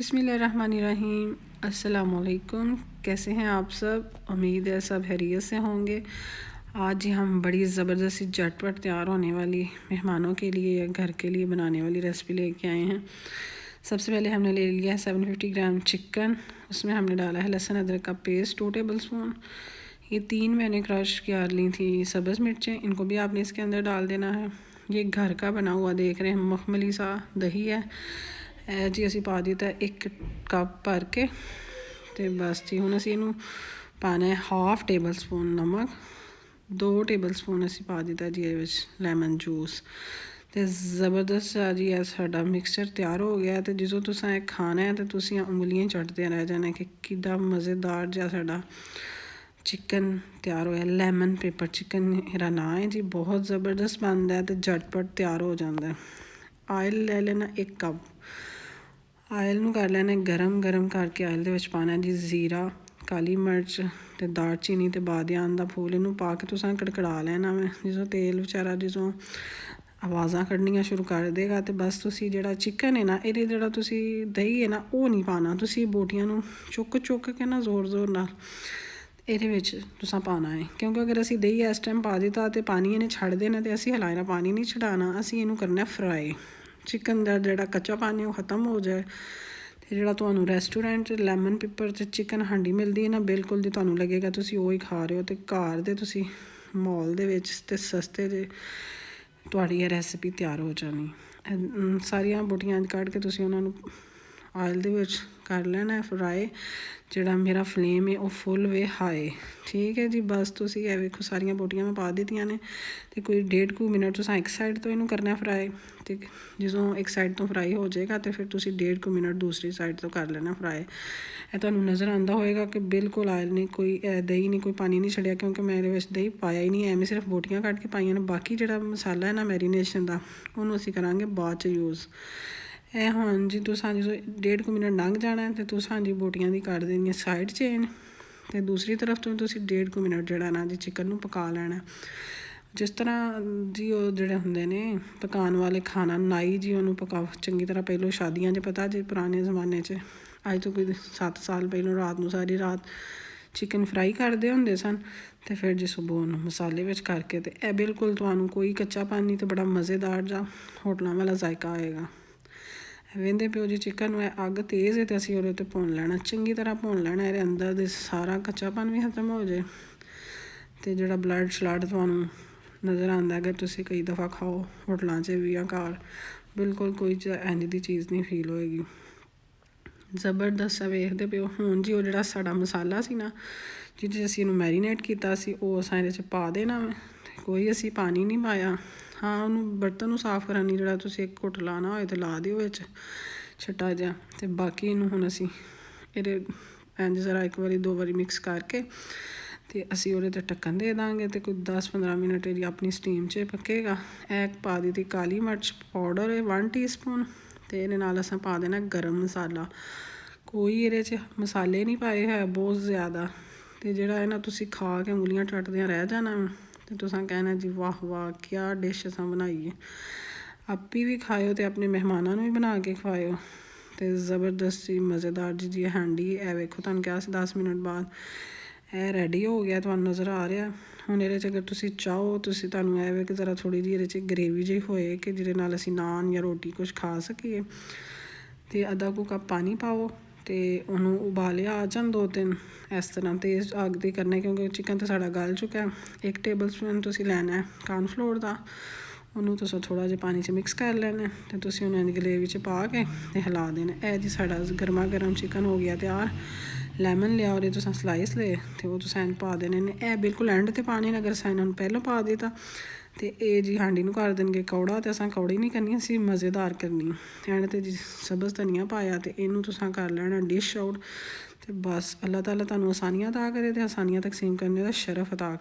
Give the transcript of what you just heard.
बिस्मिल्लाहिर्रहमानिर्रहीम। अस्सलाम वालेकुम। कैसे हैं आप सब? उम्मीद है सब खैरियत से होंगे। आज ही हम बड़ी ज़बरदस्ती झटपट तैयार होने वाली मेहमानों के लिए या घर के लिए बनाने वाली रेसिपी लेके आए हैं। सबसे पहले हमने ले लिया है 750 ग्राम चिकन। उसमें हमने डाला है लहसुन अदरक का पेस्ट 2 टेबल स्पून। ये 3 मैंने क्रश कर ली थी सब्ज़ मिर्चें, इनको भी आपने इसके अंदर डाल देना है। ये घर का बना हुआ देख रहे हैं मखमली सा दही है जी, असी पा दिता 1 कप भर के। तो बस जी हुण असी इनू पाना है 1/2 टेबल स्पून नमक, 2 टेबल स्पून असी पा दिता जी ये लैमन जूस। तो ज़बरदस्त जी है साडा मिक्सचर तैयार हो गया। तो जो तुसां खाना है तो तुसीं उंगलियां चटदे रह जाना कि कितना मज़ेदार जिहा साडा चिकन तैयार होया। लैमन पेपर चिकन मेरा नाम है जी, बहुत ज़बरदस्त बनता है तो झटपट तैयार हो जाता है। आयल ले लेना 1 कप। आयल नूं कर लेना गरम करके आयल दे विच पाना जी जीरा, काली मिर्च ते दालचीनी ते बादियान दा फूल। इनू पा के तुसां कड़कड़ा लेना वे। जिसों तेल बेचारा जिसों आवाज़ां कड्ढनियां शुरू कर देगा तो बस तुसी जिहड़ा चिकन है ना, इहदे जिहड़ा तुसी दही है ना वो नहीं पाना। तुसी बोटियां नूं चुक के ना जोर नाल ਇਹਦੇ ਵਿੱਚ तुसां पाना है, क्योंकि अगर असी दही इस टाइम पा दिता तो पानी इन्हें छड़ देना तो असी हलाना पानी नहीं छड़ाना। असी इनू करना फ्राई। चिकन का जिहड़ा कच्चा पानी वो खत्म हो जाए तो जिहड़ा तुहानूं रेस्टोरेंट लैमन पेपर ते चिकन हांडी मिलदी है ना, बिल्कुल जी तुहानूं लगेगा तुसी ओही खा रहे हो। तो घर दे तुसी मॉल दे विच ते सस्ते जे तुहाड़ी ये रेसिपी तैयार हो जानी। सारियां बोटियां कढ़ के तुसी उन्हां नूं आयल दे विच कर लेना है फ्राई। जिहड़ा मेरा फ्लेम है वो फुल वे हाई, ठीक है जी। बस तुसी ये वेखो सारियां बोटियां मैं पा दित्तियां ने तो कोई 1.5 मिनट तुसां एक साइड तो इनू करना फ्राई। तो जो एक साइड तो फ्राई हो जाएगा तो फिर तुसी 1.5 मिनट दूसरी साइड तो कर लेना फ्राई। ये तुहानूं नज़र आंदा होएगा कि बिल्कुल आयल नहीं, कोई दही नहीं, कोई पानी नहीं छड़िया, क्योंकि मैं इहदे विच दही पाया ही नहीं है। मैं सिर्फ बोटियां कट के पाइयां ने। बाकी जिहड़ा मसाला है ना मैरीनेशन का उन्होंने असीं करांगे बाद च यूज़। ए हुण जी तुसां जो 1.5 मिनट लंघ जाना है तो तुसां जी बोटियां दी कर देनी साइड चेंज। तो दूसरी तरफ तो तुसी 1.5 मिनट जिहड़ा ना जी चिकन नूं पका लेना। जिस तरह जी वो जिहड़े हुंदे ने पकाने वाले खाना नाई जी उन्होंने पका चंगी तरह पहलों शादियां च पता जी पुराने जमाने च अज तो कोई 7 साल पहलों रात नूं सारी रात चिकन फ्राई करते होंदे सन। तो फिर जी सुबह मसाले विच करके तो यह बिल्कुल तुहानूं कोई कच्चापन नहीं, तो बड़ा मज़ेदार जा होटलों वाला जायका आएगा। वेंदे पिओ जी चिकन में अग तेज़ है तो असीं उहदे ते भुन लेना, चंगी तरह भुन लेना। ये अंदर दे सारा कच्चापन भी खत्म हो जाए। तो जिहड़ा ब्लड श्लड तुहानूं नज़र आंदा अगर तुसी कई दफ़ा खाओ होटलों च भी या घर, बिल्कुल कोई इंज दी चीज़ नहीं फील होएगी। ज़बरदस्त वेखदे पिओ। हुण जी वो जिहड़ा साडा मसाला सी ना जिहदे असीं इनू मैरीनेट कीता सी वो असां इहदे च पा देना वे। कोई असी पानी नहीं पाया। हाँ उन्होंने बर्तन नूं साफ करनी जिहड़ा तुसी एक घुट लाना होए तो ला दिओ विच छट्टा जिहा। तो बाकी इनू हुण असी इहदे इंज जरा एक बारी 2 बारी मिक्स करके तो असी उहदे ते ढक्कन दे दांगे। तो कोई 10-15 मिनट इहदी अपनी स्टीम च पकेगा। एक पा दी काली मिर्च पाउडर 1 टीस्पून। तो इहदे नाल असां पा देना गरम मसाला। कोई इहदे च मसाले नहीं पाए है बहुत ज़्यादा। तो जिहड़ा है ना तुसी खा के उंगलियां चटदियां रह जाना। तो तुसां कहना जी वाह वाह क्या डिश असां बनाई है। आपी भी खाओ तो अपने मेहमानों भी बना के खवाओ। तो ज़बरदस्त जी मज़ेदार जी हांडी है वेखो तुहानूं कहा 10 मिनट बाद यह रेडी हो गया, तुहानूं नज़र आ रहा। हुण इहदे च अगर तुसी चाहो तुसी तुहानूं ऐ वे कि ज़रा थोड़ी जी इहदे च ग्रेवी जी होए कि जिहदे नाल असीं नान या रोटी कुछ खा सकीए। तो आधा कू कप पानी पाओ तो उन्होंने उबाले आ जान 2-3 इस तरह तेज़ अग ते करना, क्योंकि चिकन तो साडा गल चुका है। 1 टेबल स्पून तुसी लैना है कॉर्नफ्लोर का, उन्होंने तुस थोड़ा जिहा पानी च मिक्स कर लेना। तो तुसी उन्हें ग्रेवी च पा के ते हिला देना। ए जी साडा गर्मा गर्म चिकन हो गया तैयार। लैमन लिया और तुसां स्लाइस ले तो वो तुसां पा देने ने। ए बिल्कुल एंड ते पाने अगर असां इन्होंने पहलों पा दिता तो ये जी हांडी नूं कर देंगे कौड़ा। तो असां कौड़ी नहीं करनी, असीं मज़ेदार करनी। एंड ते जी सब्ज़ धनिया पाया तो इनू तुसां कर लेना डिश आउट। तो बस अल्लाह ताला तुहानूं आसानियां अता करे तो आसानियां तकसीम करने का शरफ अता करे।